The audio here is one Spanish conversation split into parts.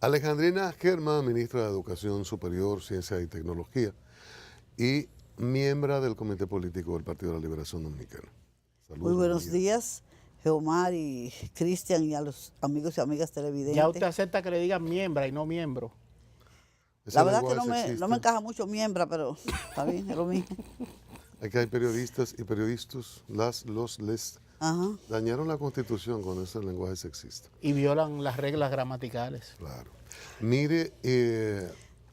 Alejandrina Germán, ministra de Educación Superior, Ciencia y Tecnología y miembro del Comité Político del Partido de la Liberación Dominicana. Muy Saludos. buenos días, Geomar y Cristian y a los amigos y amigas televidentes. Ya usted acepta que le digan miembra y no miembro. Ese La verdad que lenguaje no me encaja mucho miembra, pero está bien, es lo mismo. Aquí hay periodistas y periodistas, les Ajá. dañaron la Constitución con ese lenguaje sexista. Y violan las reglas gramaticales. Claro. Mire,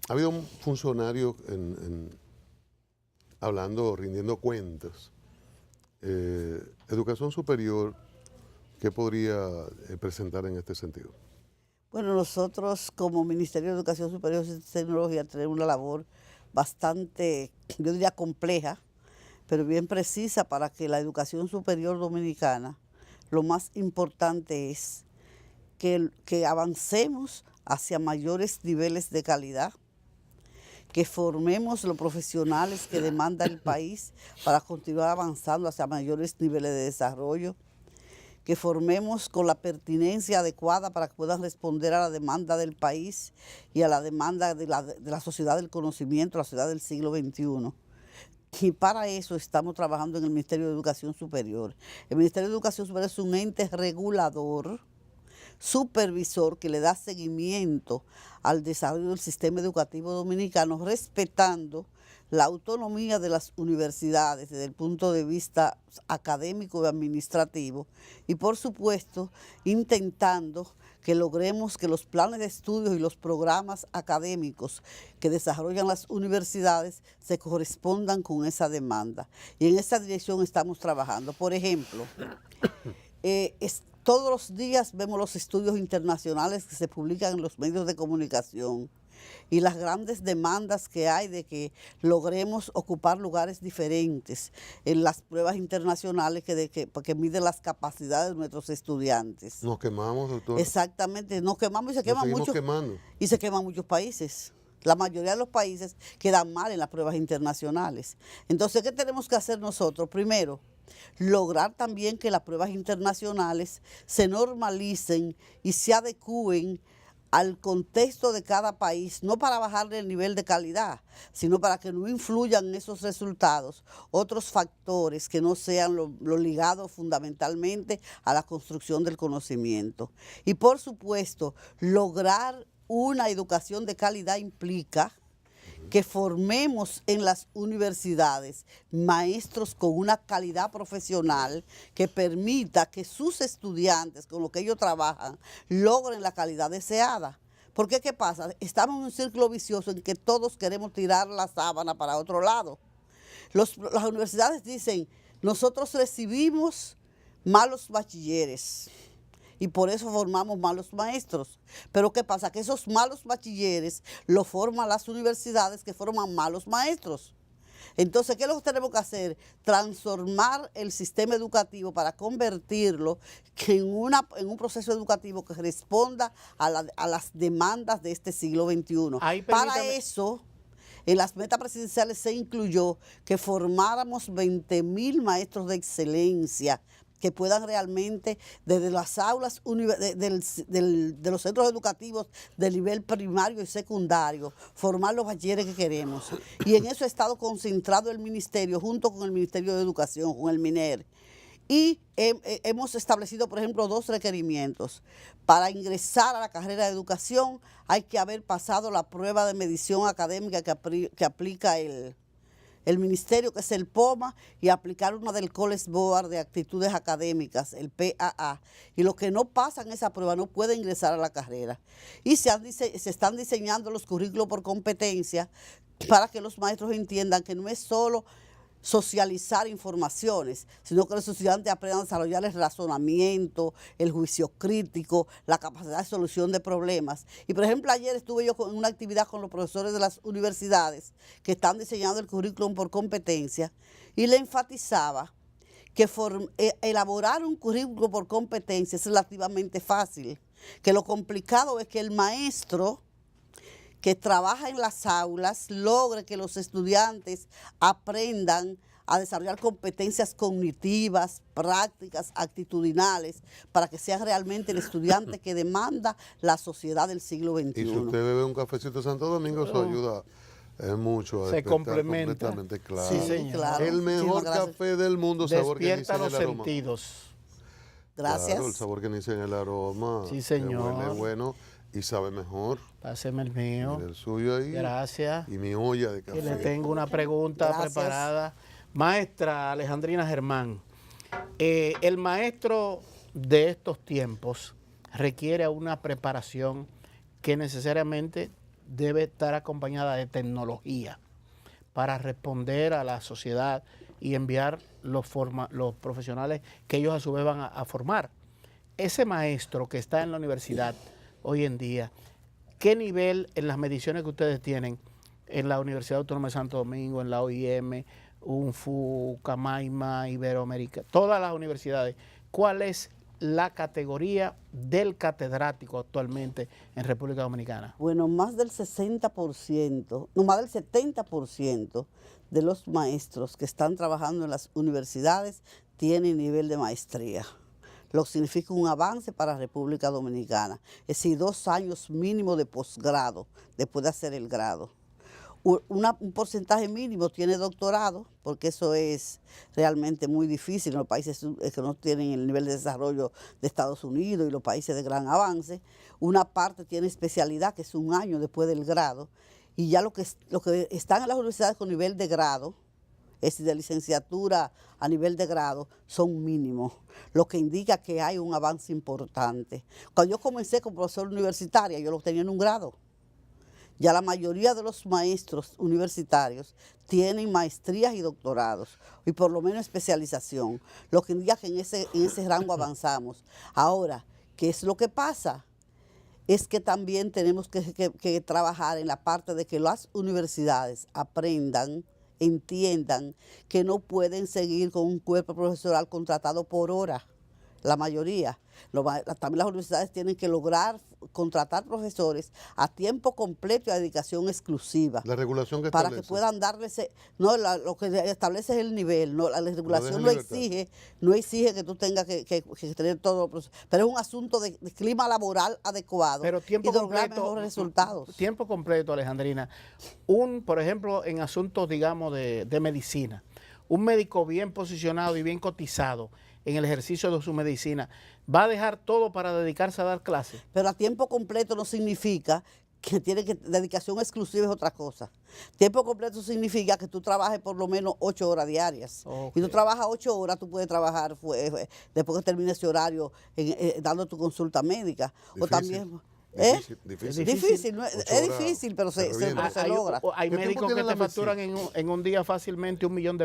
ha habido un funcionario hablando, rindiendo cuentas. Educación superior, ¿qué podría presentar en este sentido? Bueno, nosotros como Ministerio de Educación Superior y Tecnología tenemos una labor bastante, yo diría compleja, pero bien precisa para que la educación superior dominicana, lo más importante es que avancemos hacia mayores niveles de calidad, que formemos los profesionales que demanda el país para continuar avanzando hacia mayores niveles de desarrollo, que formemos con la pertinencia adecuada para que puedan responder a la demanda del país y a la demanda de la sociedad del conocimiento, la sociedad del siglo XXI. Y para eso estamos trabajando en el Ministerio de Educación Superior. El Ministerio de Educación Superior es un ente regulador, supervisor que le da seguimiento al desarrollo del sistema educativo dominicano, respetando la autonomía de las universidades desde el punto de vista académico y administrativo y, por supuesto, intentando que logremos que los planes de estudios y los programas académicos que desarrollan las universidades se correspondan con esa demanda. Y en esa dirección estamos trabajando. Por ejemplo, todos los días vemos los estudios internacionales que se publican en los medios de comunicación y las grandes demandas que hay de que logremos ocupar lugares diferentes en las pruebas internacionales que miden las capacidades de nuestros estudiantes. Nos quemamos, doctor. Exactamente, nos quemamos y se queman muchos países. La mayoría de los países quedan mal en las pruebas internacionales. Entonces, ¿qué tenemos que hacer nosotros? Primero, lograr también que las pruebas internacionales se normalicen y se adecúen al contexto de cada país, no para bajarle el nivel de calidad, sino para que no influyan en esos resultados otros factores que no sean lo ligado fundamentalmente a la construcción del conocimiento. Y por supuesto, lograr una educación de calidad implica que formemos en las universidades maestros con una calidad profesional que permita que sus estudiantes, con lo que ellos trabajan, logren la calidad deseada. Porque, ¿qué pasa? Estamos en un círculo vicioso en que todos queremos tirar la sábana para otro lado. Las universidades dicen, nosotros recibimos malos bachilleres y por eso formamos malos maestros. Pero ¿qué pasa? Que esos malos bachilleres los forman las universidades que forman malos maestros. Entonces, ¿qué es lo que tenemos que hacer? Transformar el sistema educativo para convertirlo en un proceso educativo que responda a las demandas de este siglo XXI. Para eso, en las metas presidenciales se incluyó que formáramos 20.000 maestros de excelencia que puedan realmente, desde las aulas de los centros educativos de nivel primario y secundario, formar los bachilleres que queremos. Y en eso ha estado concentrado el ministerio, junto con el Ministerio de Educación, con el MINER. Y hemos establecido, por ejemplo, 2 requerimientos. Para ingresar a la carrera de educación hay que haber pasado la prueba de medición académica que aplica el ministerio, que es el POMA, y aplicar una del College Board de Actitudes Académicas, el PAA. Y los que no pasan esa prueba no pueden ingresar a la carrera. Y se están diseñando los currículos por competencia para que los maestros entiendan que no es solo socializar informaciones, sino que los estudiantes aprendan a desarrollar el razonamiento, el juicio crítico, la capacidad de solución de problemas. Y por ejemplo, ayer estuve yo en una actividad con los profesores de las universidades que están diseñando el currículum por competencia y le enfatizaba que elaborar un currículum por competencia es relativamente fácil, que lo complicado es que el maestro que trabaja en las aulas logre que los estudiantes aprendan a desarrollar competencias cognitivas, prácticas, actitudinales, para que sea realmente el estudiante que demanda la sociedad del siglo XXI. Y si usted bebe un cafecito de Santo Domingo, eso ayuda mucho a se complementa. completamente, claro. Sí, señor. Claro. El mejor café del mundo, sabor que despierta dice en los el aroma. sentidos. Gracias. Claro, el sabor que dice en el aroma. Sí, señor. Huele bueno y sabe mejor. Páseme el mío. Mira el suyo ahí. Gracias. Y mi olla de café. Que le tengo una pregunta Gracias. preparada. Maestra Alejandrina Germán, el maestro de estos tiempos requiere una preparación que necesariamente debe estar acompañada de tecnología para responder a la sociedad y enviar los profesionales que ellos a su vez van a formar. Ese maestro que está en la universidad hoy en día, ¿qué nivel en las mediciones que ustedes tienen en la Universidad Autónoma de Santo Domingo, en la OIM, UNFU, Camaima, Iberoamérica, todas las universidades, cuál es la categoría del catedrático actualmente en República Dominicana? Bueno, más del 60%, no, más del 70% de los maestros que están trabajando en las universidades tienen nivel de maestría, lo que significa un avance para la República Dominicana. Es decir, 2 años mínimo de posgrado después de hacer el grado. Un porcentaje mínimo tiene doctorado, porque eso es realmente muy difícil en los países que no tienen el nivel de desarrollo de Estados Unidos y los países de gran avance. Una parte tiene especialidad, que es 1 año después del grado, y ya los que están en las universidades con nivel de grado, es decir, de licenciatura a nivel de grado, son mínimos, lo que indica que hay un avance importante. Cuando yo comencé como profesora universitaria, yo lo tenía en un grado. Ya la mayoría de los maestros universitarios tienen maestrías y doctorados, y por lo menos especialización, lo que indica que en ese rango avanzamos. Ahora, ¿qué es lo que pasa? Es que también tenemos que trabajar en la parte de que las universidades aprendan, entiendan que no pueden seguir con un cuerpo profesoral contratado por hora, la mayoría. También las universidades tienen que lograr contratar profesores a tiempo completo y a dedicación exclusiva. La regulación que para establece. que puedan darles, lo que establece es el nivel, no, la regulación no exige que tú tengas que tener todo, pero es un asunto de clima laboral adecuado, pero tiempo y de lograr completo, mejores resultados. Tiempo completo, Alejandrina. Por ejemplo, en asuntos, digamos, de medicina, un médico bien posicionado y bien cotizado en el ejercicio de su medicina, ¿va a dejar todo para dedicarse a dar clases? Pero a tiempo completo no significa que tiene que dedicación exclusiva, es otra cosa. Tiempo completo significa que tú trabajes por lo menos 8 horas diarias. Okay. Y tú trabajas 8 horas, tú puedes trabajar después que termine ese horario dando tu consulta médica. Difícil. O también... Difícil. Es difícil, pero se logra. Hay médicos que te facturan en un día fácilmente $1 millón.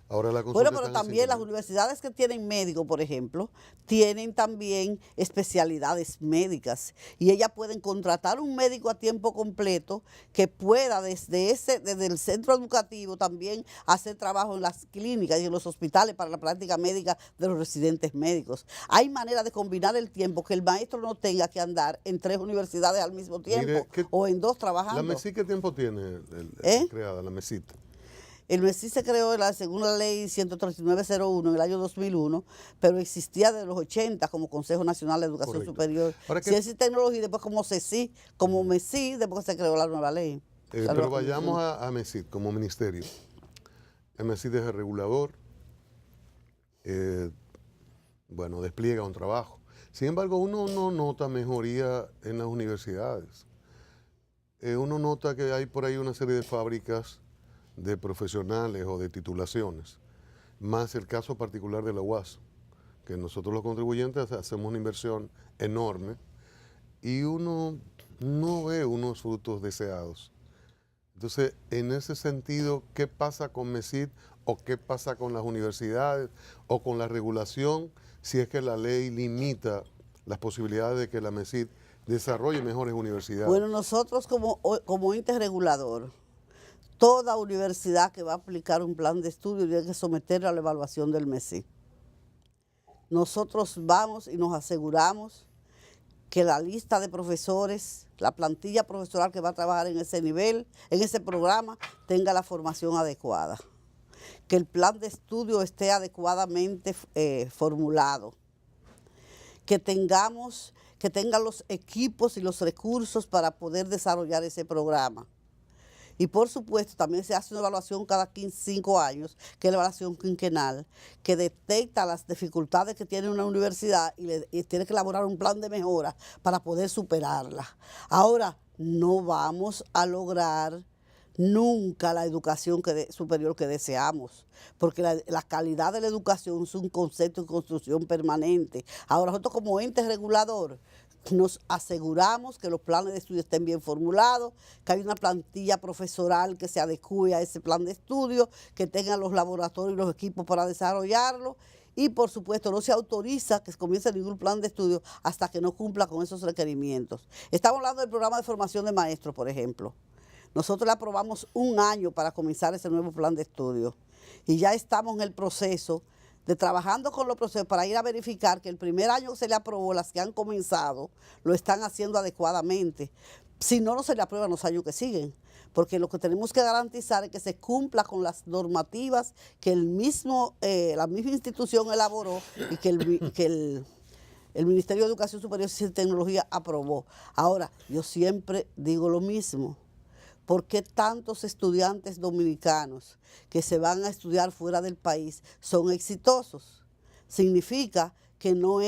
Ahora la bueno, pero también las universidades que tienen médicos, por ejemplo, tienen también especialidades médicas, y ellas pueden contratar un médico a tiempo completo que pueda desde el centro educativo también hacer trabajo en las clínicas y en los hospitales para la práctica médica de los residentes médicos. Hay manera de combinar el tiempo, que el maestro no tenga que andar en 3 universidades al mismo tiempo. Mire, o en 2 trabajando. ¿La MESID qué tiempo tiene creada, la MESID? El MESID se creó según la ley 13901 en el año 2001, pero existía desde los 80 como Consejo Nacional de Educación Superior, Ciencia y Tecnología, y después como CECI, como MESID, después que se creó la nueva ley. Pero vayamos a MESID como ministerio. El MESID es el regulador, bueno, despliega un trabajo. Sin embargo, uno no nota mejoría en las universidades. Uno nota que hay por ahí una serie de fábricas de profesionales o de titulaciones, más el caso particular de la UAS, que nosotros los contribuyentes hacemos una inversión enorme y uno no ve unos frutos deseados. Entonces, en ese sentido, ¿qué pasa con MESID o qué pasa con las universidades o con la regulación si es que la ley limita las posibilidades de que la MESID desarrolle mejores universidades? Bueno, nosotros como ente regulador, toda universidad que va a aplicar un plan de estudio tiene que someterla a la evaluación del MESID. Nosotros vamos y nos aseguramos que la lista de profesores, la plantilla profesoral que va a trabajar en ese nivel, en ese programa, tenga la formación adecuada. que el plan de estudio esté adecuadamente formulado, que tengan los equipos y los recursos para poder desarrollar ese programa. Y por supuesto también se hace una evaluación cada 5 años, que es la evaluación quinquenal, que detecta las dificultades que tiene una universidad y tiene que elaborar un plan de mejora para poder superarlas. Ahora, no vamos a lograr nunca la educación superior que deseamos, porque la calidad de la educación es un concepto de construcción permanente. Ahora, nosotros como ente regulador, nos aseguramos que los planes de estudio estén bien formulados, que hay una plantilla profesoral que se adecue a ese plan de estudio, que tengan los laboratorios y los equipos para desarrollarlo, y por supuesto no se autoriza que comience ningún plan de estudio hasta que no cumpla con esos requerimientos. Estamos hablando del programa de formación de maestros, por ejemplo. Nosotros le aprobamos 1 año para comenzar ese nuevo plan de estudio y ya estamos en el proceso de trabajando con los procesos para ir a verificar que el primer año que se le aprobó, las que han comenzado, lo están haciendo adecuadamente. Si no, no se le aprueban los años que siguen, porque lo que tenemos que garantizar es que se cumpla con las normativas que la misma institución elaboró y que el Ministerio de Educación Superior y Tecnología aprobó. Ahora, yo siempre digo lo mismo. ¿Por qué tantos estudiantes dominicanos que se van a estudiar fuera del país son exitosos? Significa que no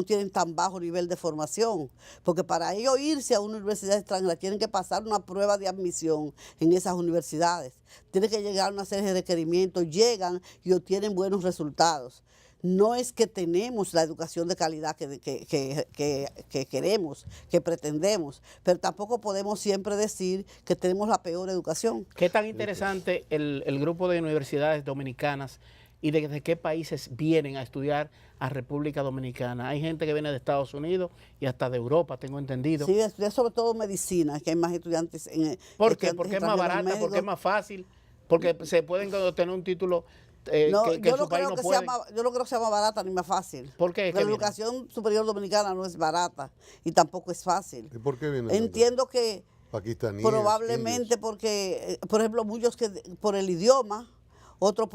tienen tan bajo nivel de formación, porque para ellos irse a una universidad extranjera tienen que pasar una prueba de admisión en esas universidades. Tienen que llegar a una serie de requerimientos, llegan y obtienen buenos resultados. No es que tenemos la educación de calidad que queremos, que pretendemos, pero tampoco podemos siempre decir que tenemos la peor educación. ¿Qué tan interesante el grupo de universidades dominicanas y desde qué países vienen a estudiar a República Dominicana? Hay gente que viene de Estados Unidos y hasta de Europa, tengo entendido. Sí, estudiar sobre todo medicina, que hay más estudiantes en... ¿Por qué? Porque es más barata, porque es más fácil, porque se pueden obtener un título... yo no creo que sea más barata ni más fácil. ¿Por qué? Porque la educación superior dominicana no es barata y tampoco es fácil. ¿Y por qué viene? Entiendo que pakistaníes, probablemente indios. Porque, por ejemplo, muchos que por el idioma, otros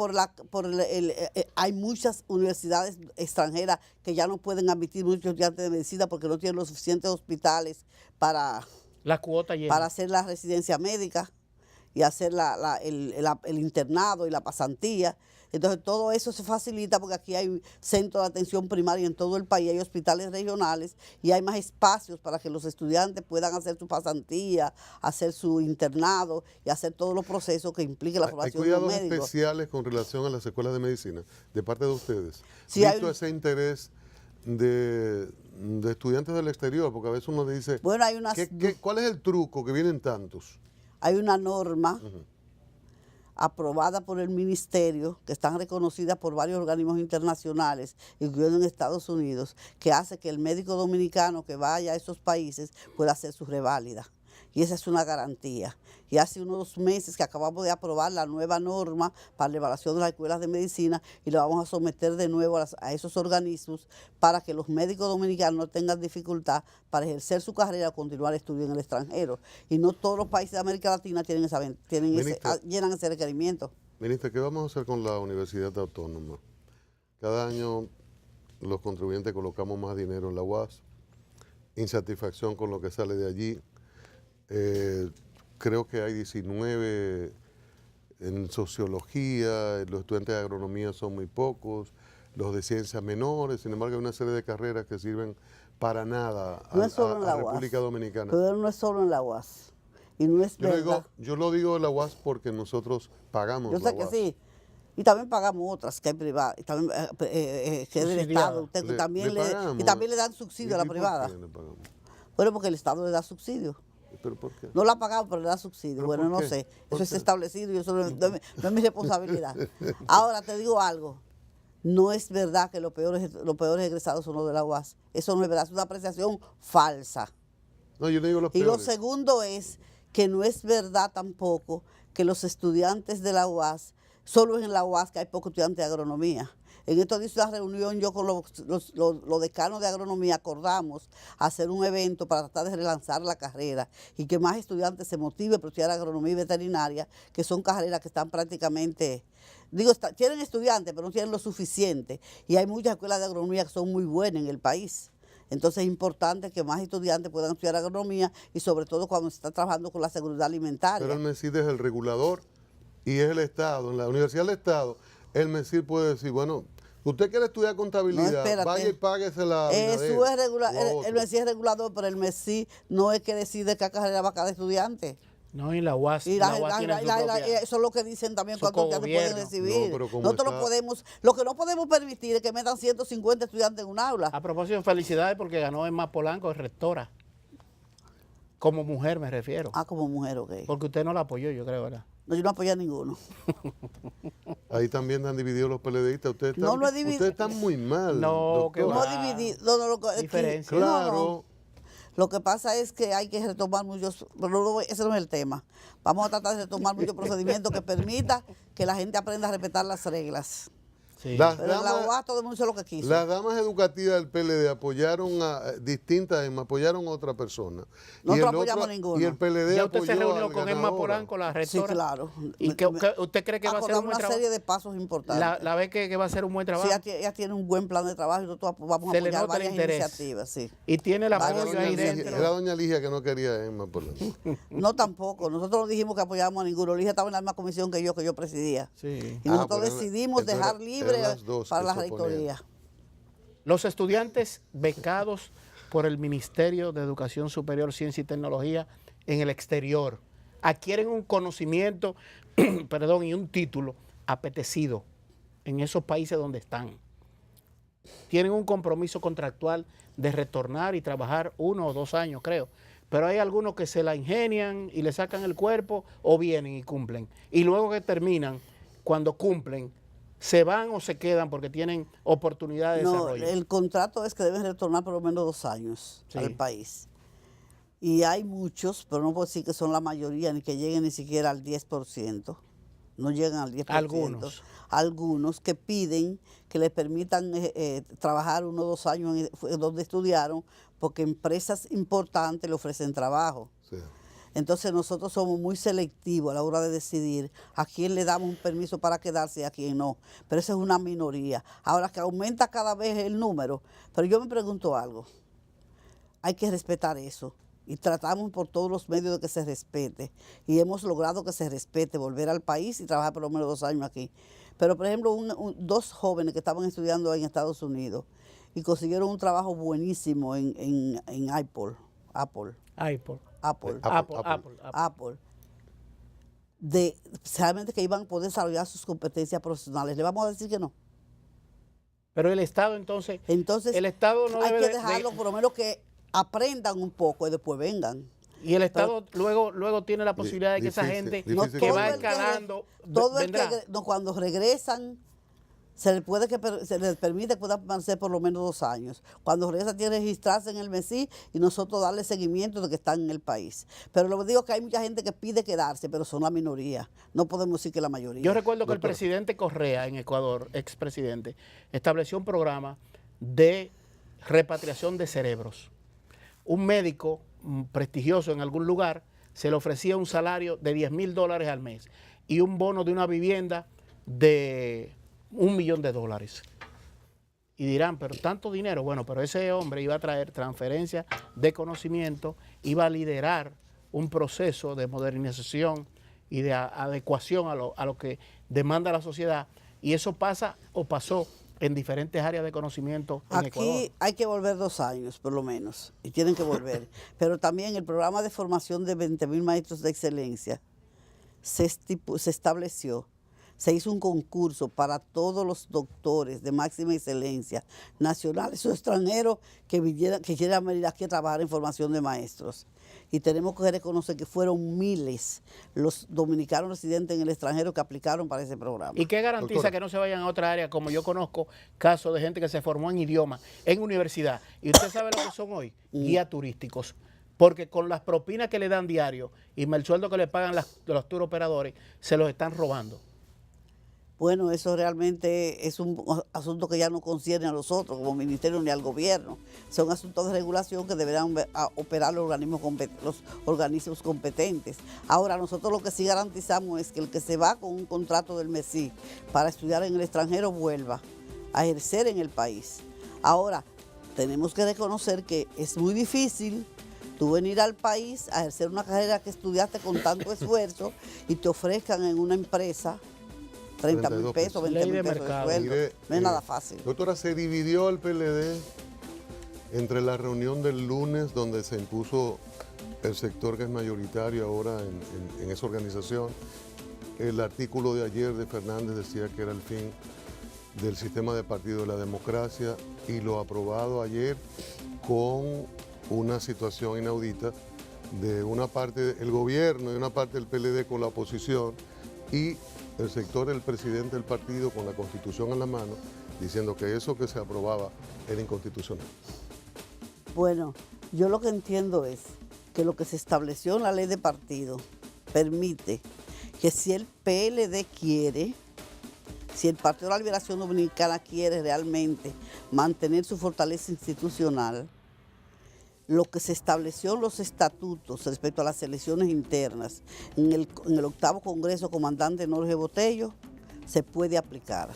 hay muchas universidades extranjeras que ya no pueden admitir muchos estudiantes de medicina porque no tienen los suficientes hospitales para hacer la residencia médica y hacer el internado y la pasantía. Entonces todo eso se facilita porque aquí hay centros de atención primaria en todo el país, hay hospitales regionales y hay más espacios para que los estudiantes puedan hacer su pasantía, hacer su internado y hacer todos los procesos que implique la formación de un médico. ¿Hay cuidados especiales con relación a las escuelas de medicina de parte de ustedes? Sí, ¿Visto ese interés de estudiantes del exterior? Porque a veces uno dice, bueno, ¿cuál es el truco que vienen tantos? Hay una norma aprobada por el ministerio, que están reconocidas por varios organismos internacionales, incluyendo en Estados Unidos, que hace que el médico dominicano que vaya a esos países pueda hacer su reválida. Y esa es una garantía. Y hace unos meses que acabamos de aprobar la nueva norma para la evaluación de las escuelas de medicina y lo vamos a someter de nuevo a esos organismos para que los médicos dominicanos no tengan dificultad para ejercer su carrera o continuar estudiando en el extranjero. Y no todos los países de América Latina llenan ese requerimiento. Ministra, ¿qué vamos a hacer con la Universidad Autónoma? Cada año los contribuyentes colocamos más dinero en la UAS, insatisfacción con lo que sale de allí. Creo que hay 19 en sociología, los estudiantes de agronomía son muy pocos, los de ciencias menores, sin embargo hay una serie de carreras que sirven para nada a la República Dominicana. Pero no es solo en la UAS. Y no es verdad. Yo lo digo en la UAS porque nosotros pagamos la UAS. Yo sé que sí. Y también pagamos otras que hay privadas, y también, que es del Estado. Y también le dan subsidio a la privada. ¿Por qué le pagamos? Bueno, porque el Estado le da subsidio. ¿Pero por qué? No la ha pagado, pero le da subsidio. Bueno, no sé. Eso es establecido y eso no es mi responsabilidad. Ahora te digo algo. No es verdad que los peores egresados son los de la UAS. Eso no es verdad. Es una apreciación falsa. No, yo le digo los peores. Y lo peores. segundo es que no es verdad tampoco que los estudiantes de la UAS, solo en la UAS que hay pocos estudiantes de agronomía. En estos días, una reunión, yo con los decanos de agronomía acordamos hacer un evento para tratar de relanzar la carrera y que más estudiantes se motiven para estudiar agronomía y veterinaria, que son carreras que están prácticamente, tienen estudiantes, pero no tienen lo suficiente. Y hay muchas escuelas de agronomía que son muy buenas en el país. Entonces es importante que más estudiantes puedan estudiar agronomía y sobre todo cuando se está trabajando con la seguridad alimentaria. Pero el MESID es el regulador y es el Estado. En la Universidad del Estado, el MESID puede decir, bueno, usted quiere estudiar contabilidad, no, vaya y páguese la Eso es el MESID es regulador, pero el MESID no es que decide qué carrera va cada estudiante. No, y la UAS, y eso es lo que dicen también cuántos estudiantes pueden recibir. Nosotros lo que no podemos permitir es que metan 150 estudiantes en un aula. A propósito, felicidades porque ganó Emma Polanco, es rectora. Como mujer me refiero. Ah, como mujer, ok. Porque usted no la apoyó, yo creo, ¿verdad? No, yo no apoyé a ninguno. Ahí también han dividido los PLDistas. Ustedes no lo he dividido. Ustedes están muy mal. No, que no he dividido. Diferencia. Claro. Lo que pasa es que hay que retomar muchos, pero ese no es el tema. Vamos a tratar de retomar muchos procedimientos que permita que la gente aprenda a respetar las reglas. Sí. Pero en la UAS todo el mundo hizo lo que quiso. Las damas educativas del PLD apoyaron distintas Emma, apoyaron a otra persona. Nosotros apoyamos a ninguno. Y el PLD ¿Ya usted se apoyó reunió con Emma Polanco, la rectora? Sí, claro. ¿Y usted cree que va a ser un buen trabajo? Una serie de pasos importantes. ¿La ve que va a ser un buen trabajo? Sí, ella tiene un buen plan de trabajo y nosotros vamos a apoyar varias iniciativas. Sí. Y tiene el apoyo ahí dentro. Era doña Ligia que no quería a Emma Polanco. No, tampoco. Nosotros no dijimos que apoyábamos a ninguno. Ligia estaba en la misma comisión que yo presidía. Sí. Y nosotros decidimos dejar libre para la rectoría. Los estudiantes becados por el Ministerio de Educación Superior, Ciencia y Tecnología en el exterior adquieren un conocimiento y un título apetecido en esos países donde están. Tienen un compromiso contractual de retornar y trabajar 1 o 2 años, creo. Pero hay algunos que se la ingenian y le sacan el cuerpo o vienen y cumplen. Y luego que terminan, cuando cumplen, se van o se quedan porque tienen oportunidad de desarrollo. El contrato es que deben retornar por lo menos 2 años al país. Y hay muchos, pero no puedo decir que son la mayoría, ni que lleguen ni siquiera al 10%. No llegan al 10%. Algunos que piden que les permitan trabajar 1 o 2 años donde estudiaron, porque empresas importantes le ofrecen trabajo. Sí. Entonces nosotros somos muy selectivos a la hora de decidir a quién le damos un permiso para quedarse y a quién no. Pero esa es una minoría. Ahora que aumenta cada vez el número, pero yo me pregunto algo. Hay que respetar eso. Y tratamos por todos los medios de que se respete. Y hemos logrado que se respete, volver al país y trabajar por lo menos 2 años aquí. Pero, por ejemplo, 2 jóvenes que estaban estudiando en Estados Unidos y consiguieron un trabajo buenísimo en Apple. Realmente que iban a poder desarrollar sus competencias profesionales. ¿Le vamos a decir que no? Pero el Estado entonces el Estado no hay que dejarlo, por lo menos que aprendan un poco y después vengan. Y el Estado luego tiene la posibilidad de que esa gente que va escalando vendrá. Cuando regresan se les permite que puedan permanecer por lo menos 2 años. Cuando regresan tienen que registrarse en el MESID y nosotros darle seguimiento de que están en el país. Pero lo que digo es que hay mucha gente que pide quedarse, pero son la minoría. No podemos decir que la mayoría. Yo recuerdo que el presidente Correa en Ecuador, expresidente, estableció un programa de repatriación de cerebros. Un médico prestigioso en algún lugar se le ofrecía un salario de $10,000 al mes y un bono de una vivienda de $1 millón. Y dirán, pero tanto dinero. Bueno, pero ese hombre iba a traer transferencia de conocimiento, iba a liderar un proceso de modernización y de adecuación a lo que demanda la sociedad. Y eso pasa o pasó en diferentes áreas de conocimiento en Ecuador. Aquí hay que volver 2 años, por lo menos, y tienen que volver. Pero también el programa de formación de 20,000 maestros de excelencia se estableció. Se hizo un concurso para todos los doctores de máxima excelencia, nacionales o extranjeros, que quieran venir aquí a trabajar en formación de maestros. Y tenemos que reconocer que fueron miles los dominicanos residentes en el extranjero que aplicaron para ese programa. ¿Y qué garantiza que no se vayan a otra área? Como yo conozco casos de gente que se formó en idioma, en universidad. Y usted sabe lo que son hoy, guías turísticos. Porque con las propinas que le dan diario y el sueldo que le pagan los tour operadores, se los están robando. Bueno, eso realmente es un asunto que ya no concierne a nosotros como ministerio ni al gobierno. Son asuntos de regulación que deberán operar los organismos competentes. Ahora, nosotros lo que sí garantizamos es que el que se va con un contrato del MESI para estudiar en el extranjero vuelva a ejercer en el país. Ahora, tenemos que reconocer que es muy difícil tú venir al país a ejercer una carrera que estudiaste con tanto esfuerzo y te ofrezcan en una empresa 30.000 pesos, 20.000 pesos de sueldo. Mire, no es nada fácil. Doctora, se dividió el PLD entre la reunión del lunes, donde se impuso el sector que es mayoritario ahora en esa organización. El artículo de ayer de Fernández decía que era el fin del sistema de partido de la democracia, y lo aprobado ayer con una situación inaudita de una parte del gobierno y una parte del PLD con la oposición, y el sector del presidente del partido con la Constitución en la mano, diciendo que eso que se aprobaba era inconstitucional. Bueno, yo lo que entiendo es que lo que se estableció en la ley de partido permite que si el PLD quiere, si el Partido de la Liberación Dominicana quiere realmente mantener su fortaleza institucional, lo que se estableció en los estatutos respecto a las elecciones internas en el 8º Congreso Comandante Jorge Botello se puede aplicar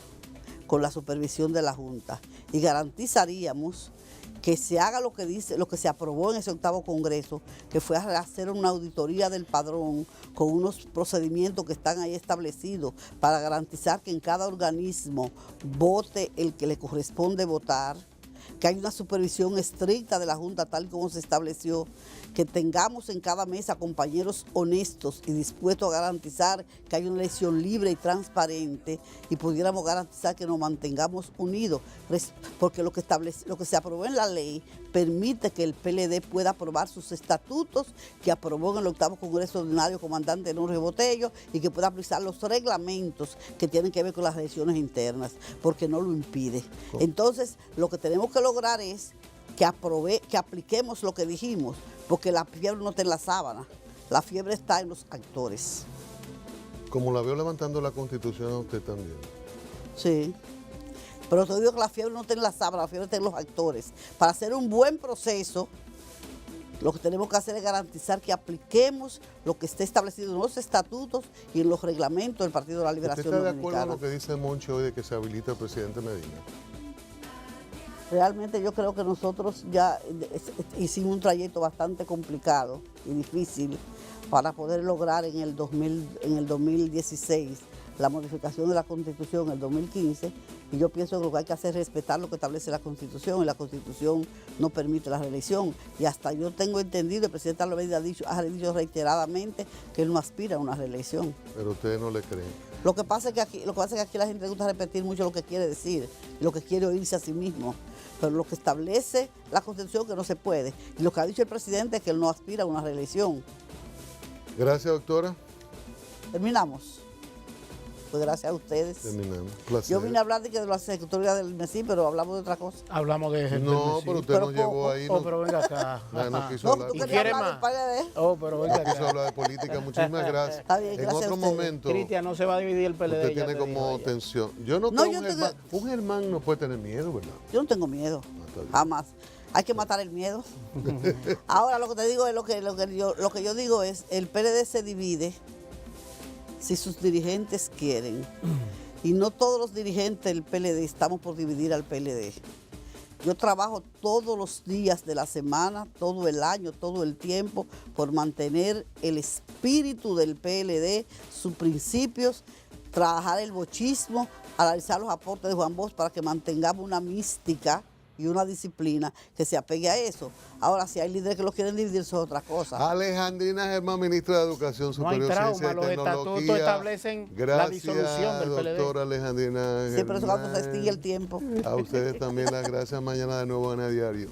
con la supervisión de la Junta, y garantizaríamos que se haga lo que dice, lo que se aprobó en ese 8º Congreso, que fue hacer una auditoría del padrón con unos procedimientos que están ahí establecidos para garantizar que en cada organismo vote el que le corresponde votar, que hay una supervisión estricta de la Junta tal como se estableció, que tengamos en cada mesa compañeros honestos y dispuestos a garantizar que hay una elección libre y transparente, y pudiéramos garantizar que nos mantengamos unidos, porque lo que se aprobó en la ley permite que el PLD pueda aprobar sus estatutos que aprobó en el 8º Congreso Ordinario Comandante Jorge Botello, y que pueda aplicar los reglamentos que tienen que ver con las elecciones internas, porque no lo impide. Entonces, lo que tenemos que lograr es que apliquemos lo que dijimos, porque la fiebre no está en la sábana, la fiebre está en los actores. Como la veo levantando la Constitución a usted también. Sí, pero te digo que la fiebre no está en la sábana, la fiebre está en los actores. Para hacer un buen proceso, lo que tenemos que hacer es garantizar que apliquemos lo que esté establecido en los estatutos y en los reglamentos del Partido de la Liberación Dominicana. ¿Usted está de acuerdo con lo que dice Moncho hoy de que se habilita el presidente Medina? Realmente yo creo que nosotros ya hicimos un trayecto bastante complicado y difícil para poder lograr en el 2016 la modificación de la Constitución en el 2015, y yo pienso que lo que hay que hacer es respetar lo que establece la Constitución, y la Constitución no permite la reelección, y hasta yo tengo entendido, el presidente Álvarez ha dicho reiteradamente que él no aspira a una reelección. Pero ustedes no le creen. Lo que pasa es que aquí la gente le gusta repetir mucho lo que quiere decir, lo que quiere oírse a sí mismo, pero lo que establece la Constitución que no se puede, y lo que ha dicho el presidente es que él no aspira a una reelección. Gracias, doctora. Terminamos. Pues gracias a ustedes. Terminamos. Placer. Yo vine a hablar de la Secretaría del MESI, pero hablamos de otra cosa. Hablamos de no, pero usted nos llevó ahí. Oh, pero venga acá. No quiso hablar. ¿Tú quieres más? Oh, pero venga acá. No quiso hablar de política. Muchísimas gracias. Está bien, en gracias otro momento. Cristian, no se va a dividir el PLD. Usted tiene como tensión. Yo no creo un Germán no puede tener miedo, ¿verdad? Yo no tengo miedo. Jamás. Hay que matar el miedo. Ahora lo que te digo es lo que yo digo es, el PLD se divide si sus dirigentes quieren. Y no todos los dirigentes del PLD estamos por dividir al PLD. Yo trabajo todos los días de la semana, todo el año, todo el tiempo, por mantener el espíritu del PLD, sus principios, trabajar el bochismo, analizar los aportes de Juan Bosch para que mantengamos una mística y una disciplina que se apegue a eso. Ahora, si hay líderes que lo quieren dividir, eso es otra cosa. Alejandrina Germán, ministra de Educación Superior, Ciencia y Tecnología. Los estatutos establecen la disolución del PLD. Doctora Alejandrina Germán. Sí, pero eso cuando se extingue el tiempo. A ustedes también las gracias. Mañana de nuevo en el diario.